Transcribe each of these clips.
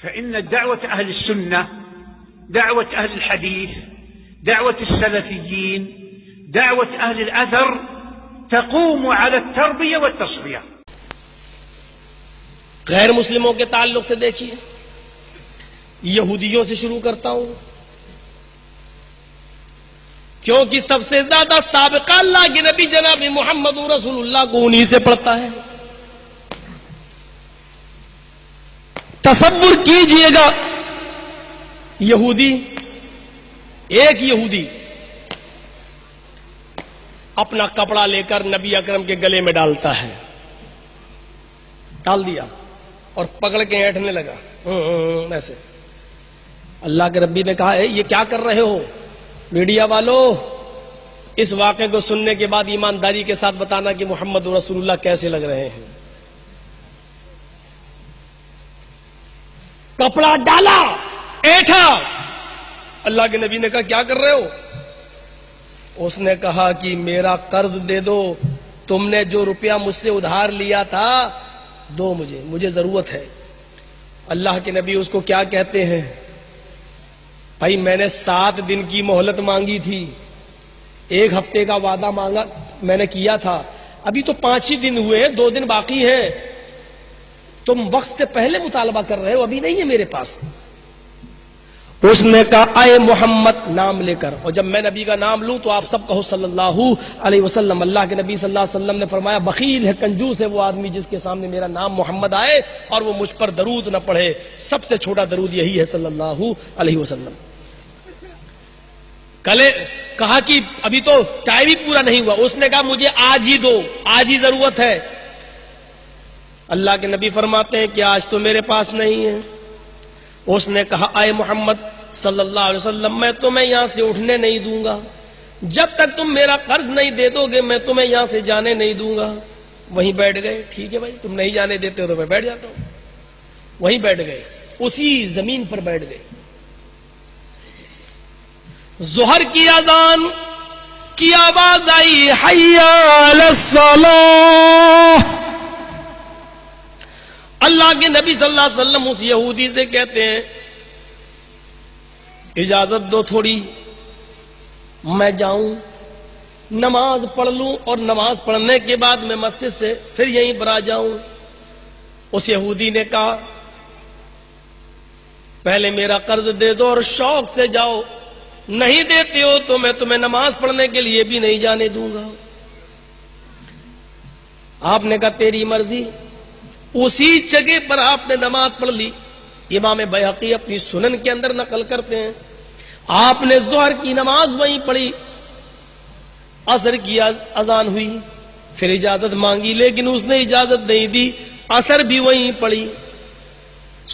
فإن دعوة أهل السنة، دعوة أهل الحديث، دعوة السلفيين، دعوة أهل الأثر تقوم على التربية والتصفية. غیر مسلموں کے تعلق سے دیکھیے، یہودیوں سے شروع کرتا ہوں، کیونکہ سب سے زیادہ سابقہ اللہ کے نبی جناب محمد رسول اللہ کو انہی سے پڑھتا ہے. تصور کیجئے گا، ایک یہودی اپنا کپڑا لے کر نبی اکرم کے گلے میں ڈالتا ہے، ڈال دیا اور پکڑ کے اینٹھنے لگا ایسے. اللہ کے نبی نے کہا یہ کیا کر رہے ہو؟ میڈیا والو، اس واقعے کو سننے کے بعد ایمانداری کے ساتھ بتانا کہ محمد رسول اللہ کیسے لگ رہے ہیں. کپڑا ڈالا، ایٹھا. اللہ کے نبی نے کہا کیا کر رہے ہو؟ اس نے کہا کہ میرا قرض دے دو، تم نے جو روپیہ مجھ سے ادھار لیا تھا دو، مجھے ضرورت ہے. اللہ کے نبی اس کو کیا کہتے ہیں؟ بھائی میں نے 7 دن کی مہلت مانگی تھی، 1 ہفتے کا وعدہ مانگا میں نے کیا تھا، ابھی تو 5 ہی دن ہوئے ہیں، 2 دن باقی ہیں. تم وقت سے پہلے مطالبہ کر رہے ہو، ابھی نہیں ہے میرے پاس. اس نے کہا اے محمد نام لے کر، اور جب میں نبی کا نام لوں تو آپ سب کہو صلی اللہ علیہ وسلم. اللہ کے نبی صلی اللہ علیہ وسلم نے فرمایا بخیل ہے، کنجوس ہے وہ آدمی جس کے سامنے میرا نام محمد آئے اور وہ مجھ پر درود نہ پڑھے. سب سے چھوٹا درود یہی ہے صلی اللہ علیہ وسلم. کہا کہ ابھی تو ٹائم ہی پورا نہیں ہوا. اس نے کہا مجھے آج ہی دو، آج ہی ضرورت ہے. اللہ کے نبی فرماتے ہیں کہ آج تو میرے پاس نہیں ہے. اس نے کہا اے محمد صلی اللہ علیہ وسلم میں تمہیں یہاں سے اٹھنے نہیں دوں گا، جب تک تم میرا قرض نہیں دے دو گے میں تمہیں یہاں سے جانے نہیں دوں گا. وہیں بیٹھ گئے. ٹھیک ہے بھائی، تم نہیں جانے دیتے ہو تو میں بیٹھ جاتا ہوں. وہیں بیٹھ گئے، اسی زمین پر بیٹھ گئے. ظہر کی اذان کی آواز آئی، حی علی الصلاۃ. اللہ کے نبی صلی اللہ علیہ وسلم اس یہودی سے کہتے ہیں اجازت دو تھوڑی، میں جاؤں نماز پڑھ لوں اور نماز پڑھنے کے بعد میں مسجد سے پھر یہیں پر آ جاؤں. اس یہودی نے کہا پہلے میرا قرض دے دو اور شوق سے جاؤ، نہیں دیتے ہو تو میں تمہیں نماز پڑھنے کے لیے بھی نہیں جانے دوں گا. آپ نے کہا تیری مرضی. اسی جگہ پر آپ نے نماز پڑھ لی. امام بیہقی اپنی سنن کے اندر نقل کرتے ہیں آپ نے ظہر کی نماز وہیں پڑھی، عصر کی اذان ہوئی، پھر اجازت مانگی لیکن اس نے اجازت نہیں دی، عصر بھی وہیں پڑھی.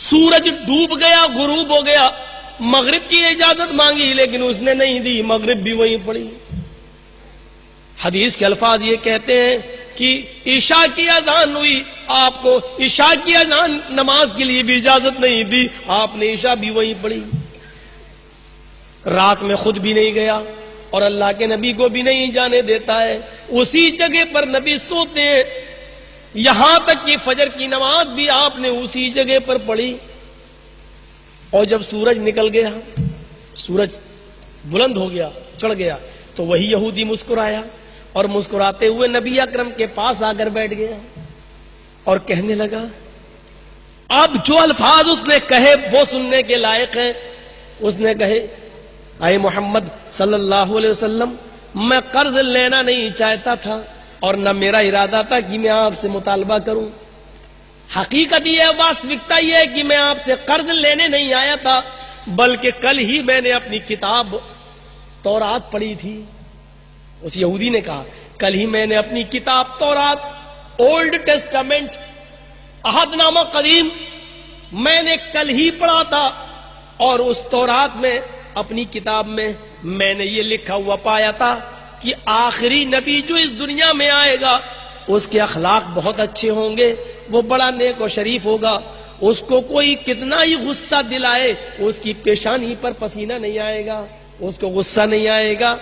سورج ڈوب گیا، غروب ہو گیا، مغرب کی اجازت مانگی لیکن اس نے نہیں دی، مغرب بھی وہیں پڑھی. حدیث کے الفاظ یہ کہتے ہیں کہ عشاء کی اذان ہوئی، آپ کو عشاء کی اذان نماز کے لیے بھی اجازت نہیں دی، آپ نے عشاء بھی وہیں پڑھی. رات میں خود بھی نہیں گیا اور اللہ کے نبی کو بھی نہیں جانے دیتا ہے. اسی جگہ پر نبی سوتے ہیں، یہاں تک کہ فجر کی نماز بھی آپ نے اسی جگہ پر پڑھی. اور جب سورج نکل گیا، سورج بلند ہو گیا، چڑھ گیا، تو وہی یہودی مسکرایا اور مسکراتے ہوئے نبی اکرم کے پاس آ کر بیٹھ گیا اور کہنے لگا، اب جو الفاظ اس نے کہے وہ سننے کے لائق ہیں. اس نے کہے اے محمد صلی اللہ علیہ وسلم میں قرض لینا نہیں چاہتا تھا اور نہ میرا ارادہ تھا کہ میں آپ سے مطالبہ کروں. حقیقت یہ ہے، واستوکتا یہ ہے کہ میں آپ سے قرض لینے نہیں آیا تھا، بلکہ کل ہی میں نے اپنی کتاب تورات پڑھی تھی. اس یہودی نے کہا کل ہی میں نے اپنی کتاب تورات، اولڈ ٹیسٹامنٹ، عہد نامہ قدیم، میں نے کل ہی پڑھا تھا اور اس تورات میں اپنی کتاب میں نے یہ لکھا ہوا پایا تھا کہ آخری نبی جو اس دنیا میں آئے گا اس کے اخلاق بہت اچھے ہوں گے، وہ بڑا نیک و شریف ہوگا، اس کو کوئی کتنا ہی غصہ دلائے اس کی پیشانی پر پسینہ نہیں آئے گا، اس کو غصہ نہیں آئے گا،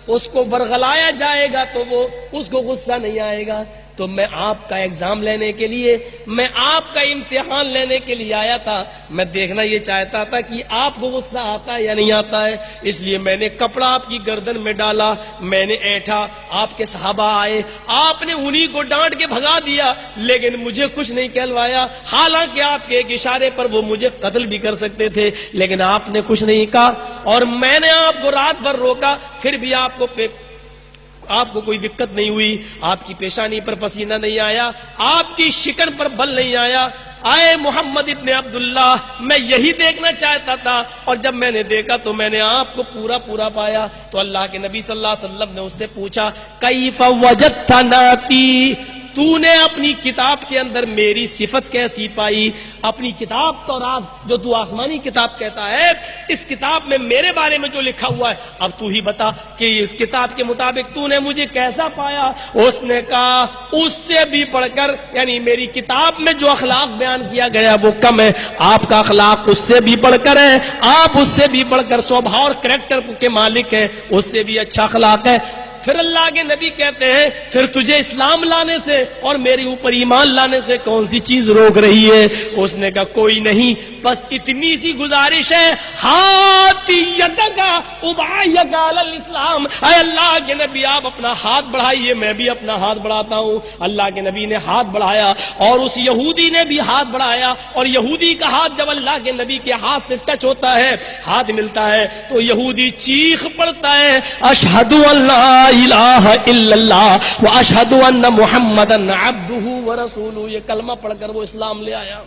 اس کو برگلایا جائے گا تو وہ اس کو غصہ نہیں آئے گا. تو میں آپ کا ایگزام لینے کے لیے، میں آپ کا امتحان لینے کے لیے آیا تھا. میں دیکھنا یہ چاہتا تھا کہ آپ کو غصہ آتا ہے یا نہیں آتا ہے. اس لیے میں نے کپڑا آپ کی گردن میں ڈالا، میں نے اینٹھا. آپ کے صحابہ آئے، آپ نے انہی کو ڈانٹ کے بھگا دیا، لیکن مجھے کچھ نہیں کہلوایا. حالانکہ آپ کے ایک اشارے پر وہ مجھے قتل بھی کر سکتے تھے، لیکن آپ نے کچھ نہیں کہا. اور میں نے آپ کو رات بھر روکا، پھر بھی آپ کو کوئی دقت نہیں ہوئی. آپ کی پیشانی پر پسینہ نہیں آیا، آپ کی شکن پر بل نہیں آیا. آئے محمد ابن عبداللہ، میں یہی دیکھنا چاہتا تھا، اور جب میں نے دیکھا تو میں نے آپ کو پورا پایا. تو اللہ کے نبی صلی اللہ علیہ وسلم نے اس سے پوچھا کیف وجدت نعتی، تو نے اپنی کتاب کے اندر میری صفت کیسی پائی؟ اپنی کتاب تورات جو تو آسمانی کتاب کہتا ہے، اس کتاب میں میرے بارے میں جو لکھا ہوا ہے، اب تو ہی بتا کہ اس کتاب کے مطابق تو نے مجھے کیسا پایا؟ اس نے کہا اس سے بھی بڑھ کر، یعنی میری کتاب میں جو اخلاق بیان کیا گیا وہ کم ہے، آپ کا اخلاق اس سے بھی بڑھ کر ہے، آپ اس سے بھی بڑھ کر سوبھاؤ اور کریکٹر کے مالک ہیں، اس سے بھی اچھا اخلاق ہے. پھر اللہ کے نبی کہتے ہیں پھر تجھے اسلام لانے سے اور میرے اوپر ایمان لانے سے کون سی چیز روک رہی ہے؟ اس نے کہا کوئی نہیں، بس اتنی سی گزارش ہے، ہاتھی یدگا ابایگا الاسلام. اے اللہ کے نبی آپ اپنا ہاتھ بڑھائیے، میں بھی اپنا ہاتھ بڑھاتا ہوں. اللہ کے نبی نے ہاتھ بڑھایا اور اس یہودی نے بھی ہاتھ بڑھایا، اور یہودی کا ہاتھ جب اللہ کے نبی کے ہاتھ سے ٹچ ہوتا ہے، ہاتھ ملتا ہے، تو یہودی چیخ پڑتا ہے اشہد ان لا الہ الا اللہ واشہد ان محمدن عبدہ ورسولہ. یہ کلمہ پڑھ کر وہ اسلام لے آیا.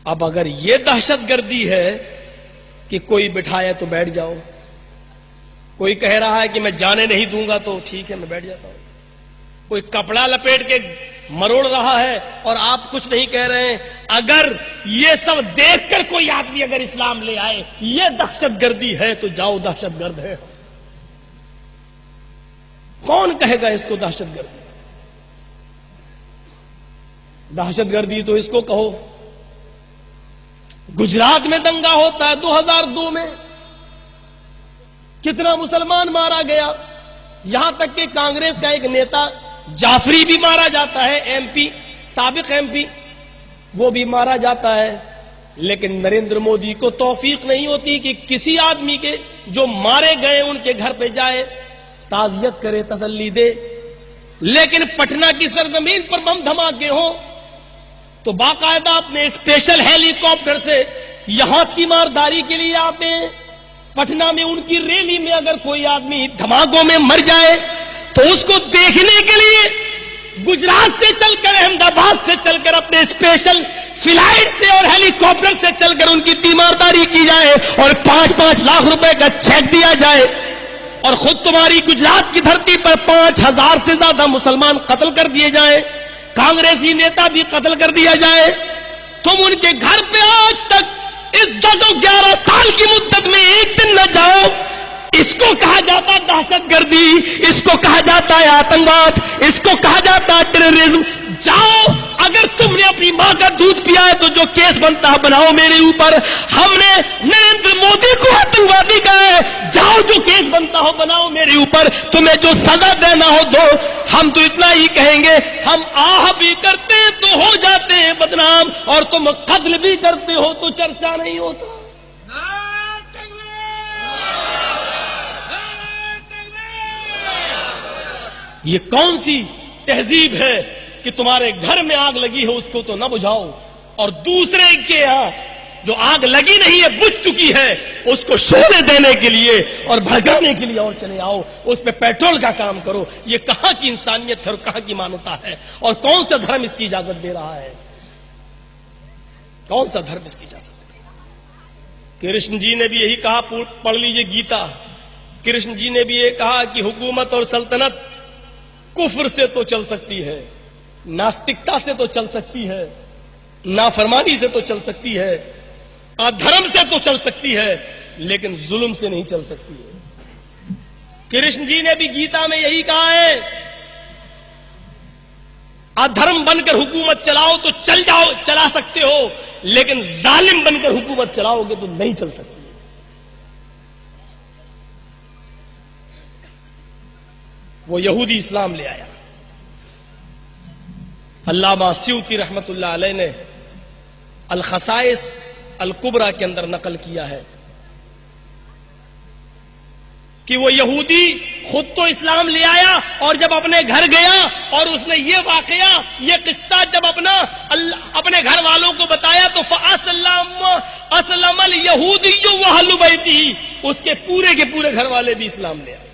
اب اگر یہ دہشت گردی ہے کہ کوئی بٹھائے تو بیٹھ جاؤ، کوئی کہہ رہا ہے کہ میں جانے نہیں دوں گا تو ٹھیک ہے میں بیٹھ جاتا ہوں، کوئی کپڑا لپیٹ کے مروڑ رہا ہے اور آپ کچھ نہیں کہہ رہے ہیں، اگر یہ سب دیکھ کر کوئی آدمی اگر اسلام لے آئے یہ دہشت گردی ہے تو جاؤ دہشت گرد ہے. کون کہے گا اس کو دہشت گردی؟ دہشت گردی تو اس کو کہو. گجرات میں دنگا ہوتا ہے 2002 میں، کتنا مسلمان مارا گیا، یہاں تک کہ کانگریس کا ایک نیتا جعفری بھی مارا جاتا ہے، ایم پی، سابق ایم پی، وہ بھی مارا جاتا ہے. لیکن نریندر مودی کو توفیق نہیں ہوتی کہ کسی آدمی کے جو مارے گئے ان کے گھر پہ جائے، تعزیت کرے، تسلی دے. لیکن پٹنہ کی سرزمین پر بم دھماکے ہوں تو باقاعدہ اپنے اسپیشل ہیلی کاپٹر سے یہاں تیمارداری کے لیے آتے ہیں. پٹنہ میں ان کی ریلی میں اگر کوئی آدمی دھماکوں میں مر جائے تو اس کو دیکھنے کے لیے گجرات سے چل کر، احمد آباد سے چل کر، اپنے اسپیشل فلائٹ سے اور ہیلی کاپٹر سے چل کر ان کی تیمارداری کی جائے اور 5-5 لاکھ روپے کا چیک دیا جائے، اور خود تمہاری گجرات کی دھرتی پر 5000 سے زیادہ مسلمان قتل کر دیے جائیں، کانگریسی نیتا بھی قتل کر دیا جائے. تم ان کے گھر پہ آج تک اس 10 و 11 سال کی مدت میں ایک دن نہ جاؤ. اس کو کہا جاتا دہشت گردی، اس کو کہا جاتا ہے آتنکواد، اس کو کہا جاتا ہے ٹیررزم. جاؤ، اگر تم نے اپنی ماں کا دودھ پیا ہے تو جو کیس بنتا ہے بناؤ میرے اوپر. ہم نے نریندر مودی کو آتنکوادی کہا ہے، جاؤ جو کیس بنتا ہو بناؤ میرے اوپر، تمہیں جو سزا دینا ہو دو. ہم تو اتنا ہی کہیں گے، ہم آہ بھی کرتے ہیں تو ہو جاتے ہیں بدنام، اور تم قتل بھی کرتے ہو تو چرچا نہیں ہوتا. یہ کون سی تہذیب ہے کہ تمہارے گھر میں آگ لگی ہے اس کو تو نہ بجھاؤ، اور دوسرے کے یہاں جو آگ لگی نہیں ہے بجھ چکی ہے اس کو شعلے دینے کے لیے اور بھڑکانے کے لیے اور چلے آؤ، اس پہ پیٹرول کا کام کرو. یہ کہاں کی انسانیت ہے اور کہاں کی مانوتا ہے؟ اور کون سا دھرم اس کی اجازت دے رہا ہے؟ کون سا دھرم اس کی اجازت دے رہا ہے؟ کرشن جی نے بھی یہی کہا، پڑھ لیجئے گیتا. کرشن جی نے بھی یہ کہا کہ حکومت اور سلطنت کفر سے تو چل سکتی ہے، ناستکتا سے تو چل سکتی ہے، نافرمانی سے تو چل سکتی ہے، دھرم سے تو چل سکتی ہے، لیکن ظلم سے نہیں چل سکتی ہے. کرشن جی نے بھی گیتا میں یہی کہا ہے، ادھرم بن کر حکومت چلاؤ تو چلا سکتے ہو، لیکن ظالم بن کر حکومت چلاؤ گے تو نہیں چل سکتی. وہ یہودی اسلام لے آیا. علامہ سیوطی رحمت اللہ علیہ نے الخصائص الکبریٰ کے اندر نقل کیا ہے کہ وہ یہودی خود تو اسلام لے آیا اور جب اپنے گھر گیا اور اس نے یہ واقعہ یہ قصہ جب اپنے گھر والوں کو بتایا تو اسلم الیہودی واہل بیتہ، اس کے پورے گھر والے بھی اسلام لے آئے.